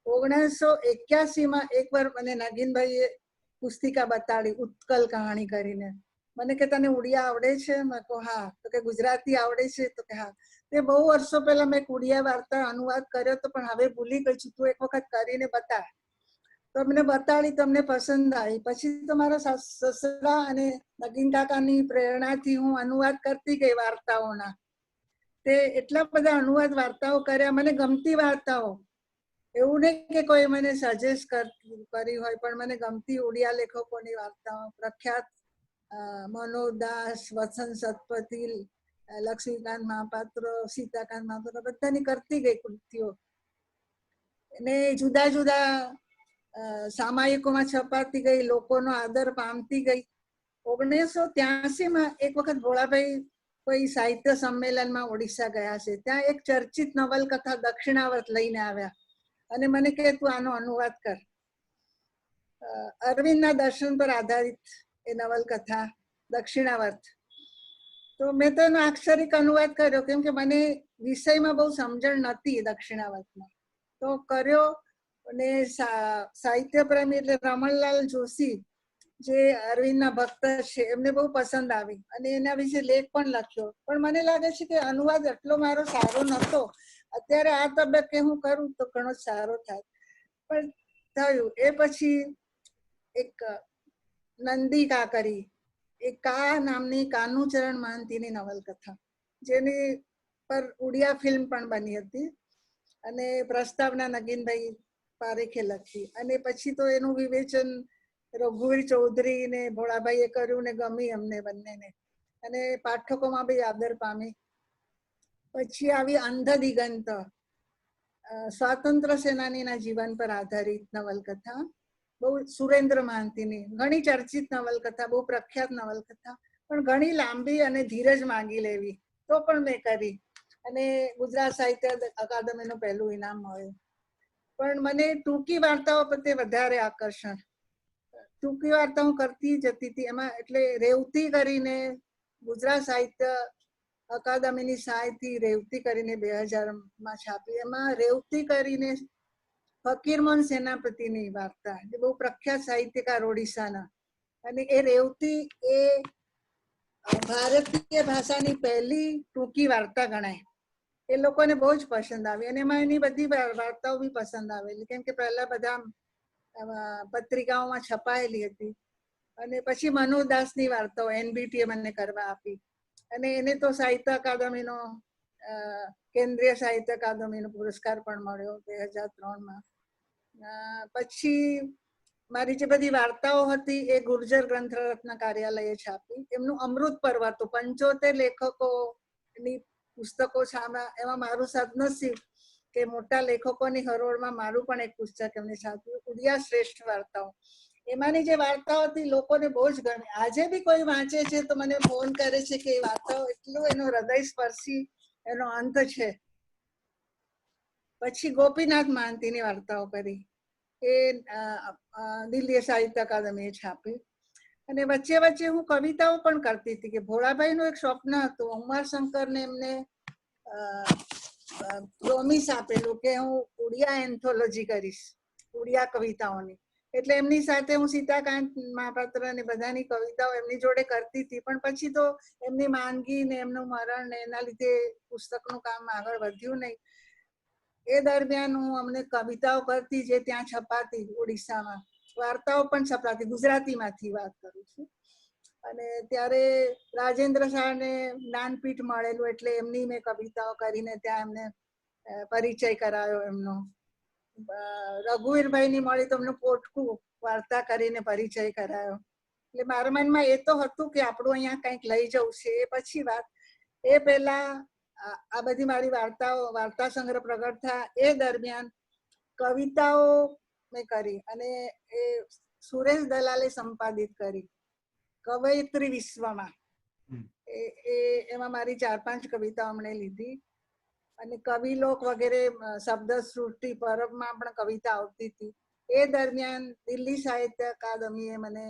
[SPEAKER 4] 1981માં એકવાર મને નગીનભાઈએ પુસ્તિકા બતાડી, ઉત્કલ કહાણી કરીને. મને કે તને ઉડિયા આવડે છે? મેં કહું હા. તો કે ગુજરાતી આવડે છે? તો કે હા. તે બહુ વર્ષો પહેલા મેં ઉડિયા વાર્તા અનુવાદ કર્યો હતો, પણ હવે ભૂલી ગઈ છું, તું એક વખત કરીને બતા. તો મને બતાડી, તમને પસંદ આવી. પછી તો મારા સસરા અને નગીન કાકાની પ્રેરણાથી હું અનુવાદ કરતી ગઈ વાર્તાઓના. તે એટલા બધા અનુવાદ વાર્તાઓ કર્યા, મને ગમતી વાર્તાઓ. એવું નહીં કે કોઈ મને સજેસ્ટ કરી હોય, પણ મને ગમતી ઉડિયા લેખકોની વાર્તાઓ, પ્રખ્યાત મનોદાસ, વસંત સતપતિ, લક્ષ્મીકાંત મહાપાત્ર, સીતાકાંત મહાપાત્ર, બધાની કરતી ગઈ કૃતિઓ. અને જુદા જુદા સામાયિકોમાં છપાતી ગઈ, લોકોનો આદર પામતી ગઈ. 1983માં એક વખત ભોળાભાઈ કોઈ સાહિત્ય સંમેલનમાં ઓડિશા ગયા છે. ત્યાં એક ચર્ચિત નવલકથા દક્ષિણાવર્ત લઈને આવ્યા, અને મને કહે તું આનો અનુવાદ કર. અરવિંદના દર્શન પર આધારિત એ નવલકથા દક્ષિણાવર્ત. તો મેં તો એનો અક્ષરિક અનુવાદ કર્યો, કેમ કે મને વિષયમાં બહુ સમજણ નહોતી દક્ષિણાવર્તમાં. તો કર્યો, અને સાહિત્ય પ્રેમી એટલે રમણલાલ જોશી, જે અરવિંદના ભક્ત છે, એમને બહુ પસંદ આવી, અને એના વિશે લેખ પણ લખ્યો. પણ મને લાગે છે કે અનુવાદ એટલો મારો સારો નહોતો. અત્યારે આ તબક્કે હું કરું તો ઘણો સારો થાય, પણ થયું. એ પછી એક નંદી કાકરી, એક કા નામની કાનુચરણ મહંતીની નવલકથા, જેની પર ઉડિયા ફિલ્મ પણ બની હતી, અને પ્રસ્તાવના નગીનભાઈ પારેખે લખી. અને પછી તો એનું વિવેચન રઘુવીર ચૌધરી ને ભોળાભાઈએ કર્યું, ને ગમી અમને બંનેને, અને પાઠકોમાં બી આદર પામી. પછી આવી અંધ દિગંત, સ્વાતંત્ર્ય સેનાનીના જીવન પર આધારિત નવલકથા, બહુ સુરેન્દ્ર મહાંતીની, ઘણી ચર્ચિત નવલકથા, બહુ પ્રખ્યાત નવલકથા, પણ ઘણી લાંબી અને ધીરજ માંગી લેવી, તો પણ મેં કરી, અને ગુજરાત સાહિત્ય અકાદમીનું પહેલું ઇનામ મળ્યું. પણ મને ટૂંકી વાર્તાઓ પ્રત્યે વધારે આકર્ષણ. ટૂંકી વાર્તા હું કરતી જતી હતી એમાં, એટલે રેવતી કરીને ગુજરાત સાહિત્ય અકાદમીની સહાયથી રેવતી કરીને 2000માં છાપી. એમાં રેવતી કરીને ફકીરમોહન સેનાપતિની વાર્તા, જે બહુ પ્રખ્યાત સાહિત્યકાર ઓડિશાના, અને એ રેવતી એ ભારતીય ભાષાની પહેલી ટૂંકી વાર્તા ગણાય. એ લોકોને બહુ જ પસંદ આવી, અને એમાં એની બધી વાર્તાઓ બી પસંદ આવેલી, કેમ કે પહેલા બધા પત્રિકાઓમાં છપાયેલી હતી. અને પછી મનોદાસની વાર્તાઓ NBTએ મને કરવા આપી અને એને તો સાહિત્ય અકાદમીનો કેન્દ્રીય સાહિત્ય અકાદમીનો પુરસ્કાર પણ મળ્યો 2003માં. પછી મારી જે બધી વાર્તાઓ હતી એ ગુર્જર ગ્રંથરત્ન કાર્યાલયે છાપી. એમનું અમૃત પર્વ હતું, 75 લેખકોની પુસ્તકો છાપ્યા. એમાં મારું સદનસીબ કે મોટા લેખકોની હરોળમાં મારું પણ એક પુસ્તક એમને છાપ્યું, ઉડિયા શ્રેષ્ઠ વાર્તાઓ. એમાંની જે વાર્તાઓ હતી લોકોને બહુ જ ગમે. આજે બી કોઈ વાંચે છે તો મને ફોન કરે છે કે એ વાર્તાઓ એટલું એનો હૃદય સ્પર્શી એનો અંત છે. પછી ગોપીનાથ મહાંતીની વાર્તાઓ કરી, એ દિલ્હી સાહિત્ય અકાદમીએ છાપી. અને વચ્ચે વચ્ચે હું કવિતાઓ પણ કરતી હતી કે ભોળાભાઈનું એક સ્વપ્ન હતું. ઉમાશંકરને એમને પ્રોમિસ આપેલું કે હું ઉડિયા એન્થોલોજી કરીશ, ઉડિયા કવિતાઓની. એટલે એમની સાથે હું સીતાકાંત મહાપાત્ર અને બધાની કવિતાઓ એમની જોડે કરતી હતી. પણ પછી તો એમની માંદગી ને એમનું મરણ ને એના લીધે પુસ્તકનું કામ આગળ વધ્યું નહીં. એ દરમિયાન હું અમને કવિતાઓ કરતી જે ત્યાં છપાતી ઓડિશામાં, વાર્તાઓ પણ છપાતી, ગુજરાતીમાંથી વાત કરું છું. અને ત્યારે રાજેન્દ્ર શાહને જ્ઞાનપીઠ મળેલું એટલે એમની મેં કવિતાઓ કરીને ત્યાં એમને પરિચય કરાયો એમનો. રઘુવીરભાઈની મળી તો એમનું પોટકું વાર્તા કરીને પરિચય કરાયો. એટલે મારા મનમાં એ તો હતું કે આપણું અહીંયા કંઈક લઈ જવું છે. એ પછી વાત, એ પહેલા આ બધી મારી વાર્તાઓ, વાર્તા સંગ્રહ પ્રગટ થયા એ દરમિયાન કવિતાઓ મેં કરી અને એ સુરેશ દલાલે સંપાદિત કરી, કવયત્રી વિશ્વમાં. એમાં મારી 4-5 કવિતાઓ અમને લીધી. અને કવિલોક વગેરે શબ્દ સૃષ્ટિ પરબમાં પણ કવિતા આવતી હતી. એ દરમિયાન દિલ્હી સાહિત્ય અકાદમીએ મને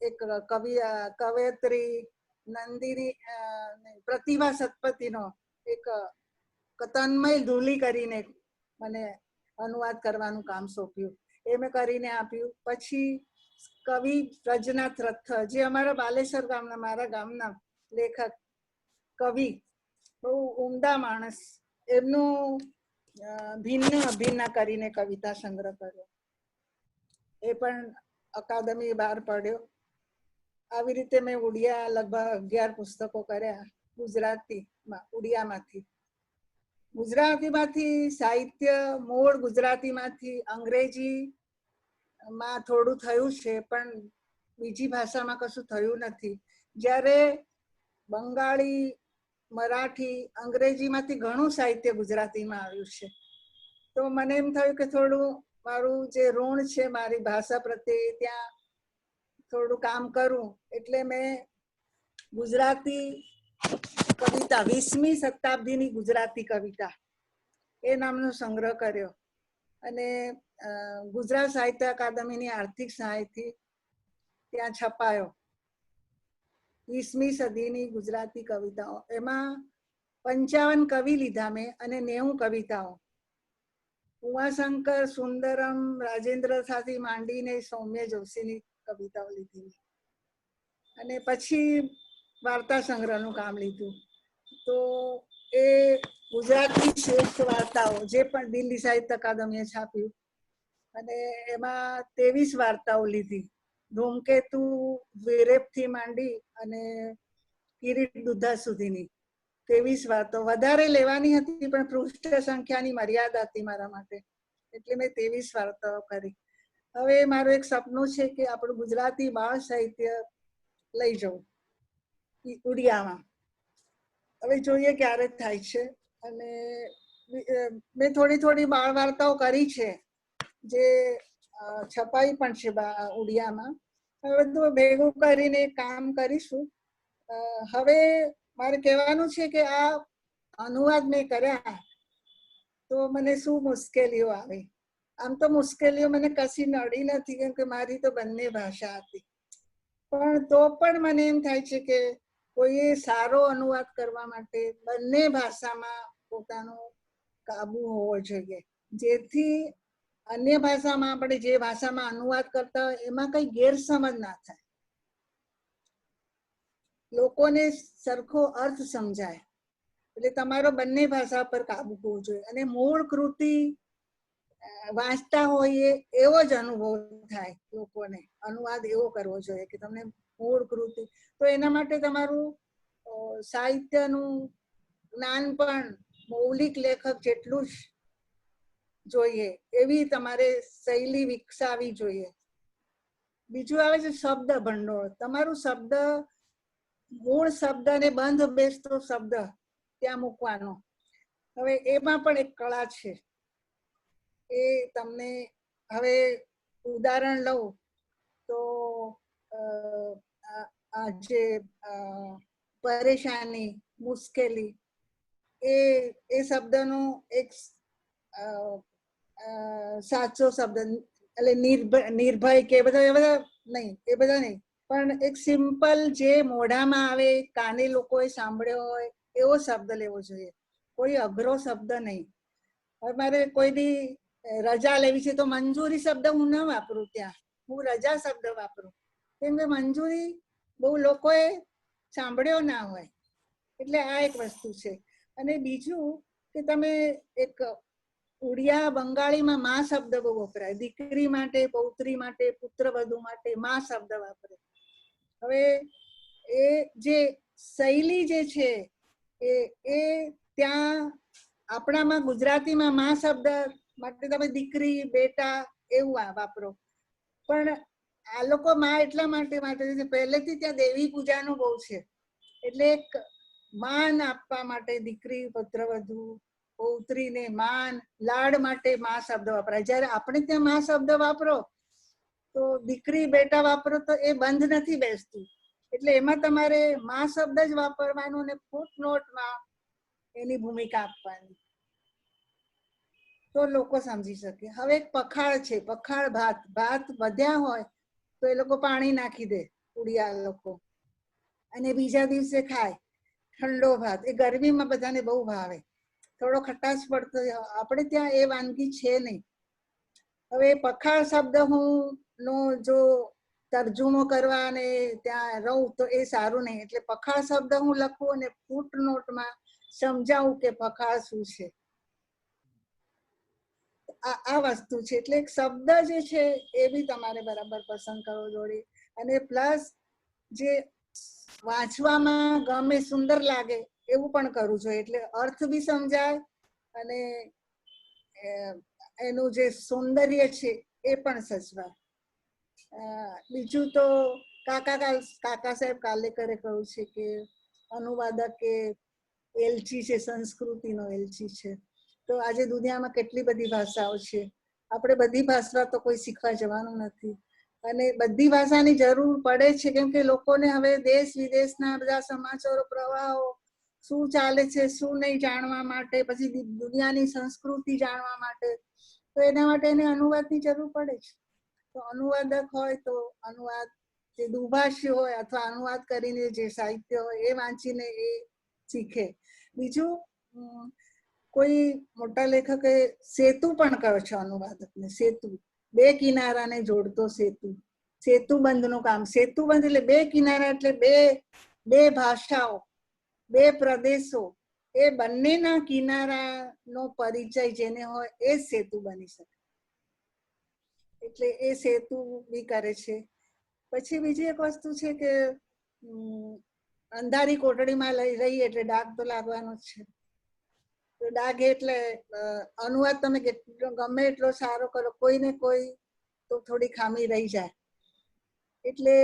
[SPEAKER 4] એક કવયત્રી નંદિની પ્રતિભા સતપતિનો એક તન્મય ધૂલી કરીને મને અનુવાદ કરવાનું કામ સોંપ્યું. એ મેં કરીને આપ્યું. પછી કવિ પ્રજનાથ રથ, જે અમારા બાલેશ્વર ગામના, મારા ગામના લેખક કવિ, બહુ ઉમદા માણસ, એમનું ભિન્ન અભિન્ન કરીને કવિતા સંગ્રહ કર્યો. એ પણ અકાદમી બહાર પડ્યો. આવી રીતે મેં ઉડિયા લગભગ 11 પુસ્તકો કર્યા ગુજરાતીમાં, ઉડિયામાંથી. ગુજરાતીમાંથી સાહિત્ય મૂળ ગુજરાતીમાંથી અંગ્રેજીમાં થોડું થયું છે, પણ બીજી ભાષામાં કશું થયું નથી. જ્યારે બંગાળી, મરાઠી, અંગ્રેજીમાંથી ઘણું સાહિત્ય ગુજરાતીમાં આવ્યું છે. તો મને એમ થયું કે થોડું મારું જે ઋણ છે મારી ભાષા પ્રત્યે, ત્યાં થોડું કામ કરું. એટલે મેં ગુજરાતી કવિતા, 20મી શતાબ્દીની ગુજરાતી કવિતા, એ નામનો સંગ્રહ કર્યો. અને ગુજરાત સાહિત્ય અકાદમીની આર્થિક સહાયથી ત્યાં છપાયો. 20મી સદીની ગુજરાતી કવિતાઓ. એમાં 55 કવિ લીધા મેં અને 90 કવિતાઓ. ઉમાશંકર, સુંદરમ, રાજેન્દ્ર શાહથી માંડીને સૌમ્ય જોશીની કવિતાઓ લીધી. અને પછી વાર્તા સંગ્રહનું કામ લીધું. તો એ ગુજરાતની શ્રેષ્ઠ વાર્તાઓ, જે પણ દિલ્હી સાહિત્ય અકાદમીએ છાપ્યું, અને એમાં 23 વાર્તાઓ લીધી. ધૂમકેતુ, વિરેપથી માંડી અને કિરીટ દુધા સુધીની 23 વાર્તાઓ. વધારે લેવાની હતી પણ પૃષ્ઠ સંખ્યાની મર્યાદા હતી મારા માટે, એટલે મેં 23 વાર્તાઓ કરી. હવે મારું એક સપનું છે કે આપણું ગુજરાતી બાળ સાહિત્ય લઈ જવું ઉડિયામાં. હવે જોઈએ ક્યારે થાય છે. અને મેં થોડી બાળ વાર્તાઓ કરી છે જે છપાઈ પણ છે ઉડિયામાં. હવે બધું ભેગું કરીને કામ કરીશું. હવે મારે કહેવાનું છે કે આ અનુવાદ મેં કર્યા તો મને શું મુશ્કેલીઓ આવી. આમ તો મુશ્કેલીઓ મને કશી નડી નથી, કેમ કે મારી તો બંને ભાષા હતી. પણ તો પણ મને એમ થાય છે કે કોઈએ સારો અનુવાદ કરવા માટે બંને ભાષામાં પોતાનો કાબુ હોવો જોઈએ, જેથી અન્ય ભાષામાં આપણે જે ભાષામાં અનુવાદ કરતા હોય એમાં કઈ ગેરસમજ ના થાય, લોકોને સરખો અર્થ સમજાય. એટલે તમારો બંને ભાષા પર કાબુ હોવો જોઈએ. અને મૂળ કૃતિ વાંચતા હોઈએ એવો જ અનુભવ થાય લોકોને. અનુવાદ એવો કરવો જોઈએ કે તમને મૂળ કૃતિ, તો એના માટે તમારું સાહિત્યનું જ્ઞાન પણ મૌલિક લેખક જેટલું જ જોઈએ એવી તમારે શૈલી વિકસાવી જોઈએ. બીજું આવે છે શબ્દ ભંડોળ. તમારું શબ્દ, મૂળ શબ્દ ને બંધ બેસતો શબ્દ ત્યાં મૂકવાનો. હવે એમાં પણ એક કળા છે. એ તમને હવે ઉદાહરણ લઉં તો આ જે પરેશાની, મુશ્કેલી, એ શબ્દનો એક સાચો શબ્દ, એટલે નિર્ભય કે બધા નહીં, એ બધા નહીં, પણ એક સિમ્પલ જે મોઢામાં આવે, કાને લોકોએ સાંભળ્યો હોય એવો શબ્દ લેવો જોઈએ, કોઈ અઘરો શબ્દ નહીં. હવે મારે કોઈની રજા લેવી છે તો મંજૂરી શબ્દ હું ન વાપરું, ત્યાં હું રજા શબ્દ વાપરું, કેમ કે મંજૂરી બહુ લોકોએ સાંભળ્યો ના હોય. એટલે આ એક વસ્તુ છે. અને બીજું કે તમે એક ઉડિયા બંગાળીમાં માં શબ્દ બહુ વપરાય. દીકરી માટે, પૌત્રી માટે, પુત્રવધુ માટે માં શબ્દ વાપરે. હવે એ જે શૈલી જે છે એ ત્યાં આપણામાં ગુજરાતીમાં માં શબ્દ માટે તમે દીકરી, બેટા એવું વાપરો. પણ આ લોકો માં એટલા માટે પહેલેથી ત્યાં દેવી પૂજાનું બહુ છે, એટલે એક માન આપવા માટે દીકરી, પુત્રવધુ, પૌત્રીને માન, લાડ માટે માં શબ્દ વપરાય. જ્યારે આપણે ત્યાં માં શબ્દ વાપરો તો દીકરી, બેટા વાપરો તો એ બંધ નથી બેસતું. એટલે એમાં તમારે માં શબ્દ જ વાપરવાનો અને ફૂટનોટમાં એની ભૂમિકા આપવાની, તો લોકો સમજી શકે. હવે એક પખાળ છે, પખાળ ભાત. ભાત વધ્યા હોય તો એ લોકો પાણી નાખી દે, ઉડિયા લોકો, અને બીજા દિવસે ખાય ઠંડો ભાત. એ ગરમીમાં બધાને બહુ ભાવે, થોડો ખટાશ પડતો. આપણે ત્યાં એ વાનગી છે નહીં. હવે પખાળ શબ્દ હું નો જો તર્જુમો કરવા અને ત્યાં રહું તો એ સારું નહીં. એટલે પખાળ શબ્દ હું લખું અને ફૂટનોટમાં સમજાવું કે પખાળ શું છે. આ વસ્તુ છે. એટલે એક શબ્દ જે છે એ બી તમારે બરાબર પસંદ કરવો જોઈએ. અને પ્લસ જે વાંચવામાં ગમે, સુંદર લાગે એવું પણ કરવું જોઈએ. એટલે અર્થ બી સમજાય અને એનું જે સૌંદર્ય છે એ પણ સચવાય. બીજું તો કાકા સાહેબ કાલેકરે કહ્યું છે કે અનુવાદક એ એલચી છે, સંસ્કૃતિનો એલચી છે. તો આજે દુનિયામાં કેટલી બધી ભાષાઓ છે, આપણે બધી ભાષા તો કોઈ શીખવા જવાનું નથી. અને બધી ભાષાની જરૂર પડે છે, કેમ કે લોકોને હવે દેશ વિદેશના બધા સમાચારો, પ્રવાહો, શું ચાલે છે શું નહીં જાણવા માટે, પછી દુનિયાની સંસ્કૃતિ જાણવા માટે, તો એના માટે એને અનુવાદની જરૂર પડે છે. તો અનુવાદક હોય તો અનુવાદ, જે દુભાષી હોય અથવા અનુવાદ કરીને જે સાહિત્ય હોય એ વાંચીને એ શીખે. બીજું, કોઈ મોટા લેખકે સેતુ પણ કહ્યો છે અનુવાદકને. સેતુ, બે કિનારાને જોડતો સેતુ, સેતુબંધનું કામ. સેતુબંધ એટલે બે કિનારા, એટલે બે ભાષાઓ, બે પ્રદેશો, એ બંનેના કિનારાનો પરિચય જેને હોય એ જ સેતુ બની શકે. એટલે એ સેતુ બી કરે છે. પછી બીજી એક વસ્તુ છે કે અંધારી કોટડીમાં રહી એટલે ડાઘ તો લાગવાનો જ છે. તો ડાઘ એટલે અનુવાદ તમે ગમે એટલો સારો કરો, કોઈને કોઈ તો થોડી ખામી રહી જાય. એટલે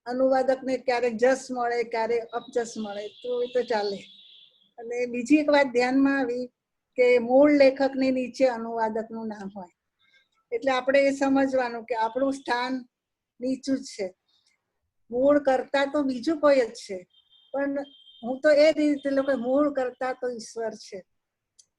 [SPEAKER 4] અનુવાદકને ક્યારેક જસ મળે, ક્યારેક અપજસ મળે, તો એ તો ચાલે. અને બીજી એક વાત ધ્યાનમાં આવી કે મૂળ લેખકની નીચે અનુવાદકનું નામ હોય. એટલે આપણે એ સમજવાનું કે આપણું સ્થાન નીચું જ છે, મૂળ કરતા તો બીજું કોઈ જ છે. પણ હું તો એ રીતે લોકો મૂળ કરતા તો ઈશ્વર છે,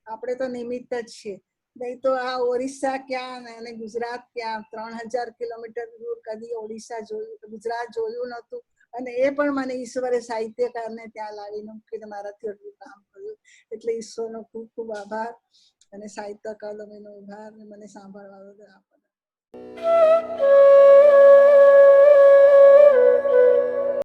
[SPEAKER 4] આપણે તો નિમિત્ત જ છીએ. નહીં તો આ ઓરિસ્સા ક્યાં અને ગુજરાત ક્યાં, 3000 કિલોમીટર દૂર કદી ઓડિશા જોયું, ગુજરાત જોયું નહોતું. અને એ પણ મને ઈશ્વરે સાહિત્યકારને ત્યાં લાવીને મૂકીને મારાથી એટલું કામ કર્યું. એટલે ઈશ્વરનો ખૂબ ખૂબ આભાર અને સાહિત્ય અકાદમીનો આભાર, મને સાંભળવા બદલ આભાર.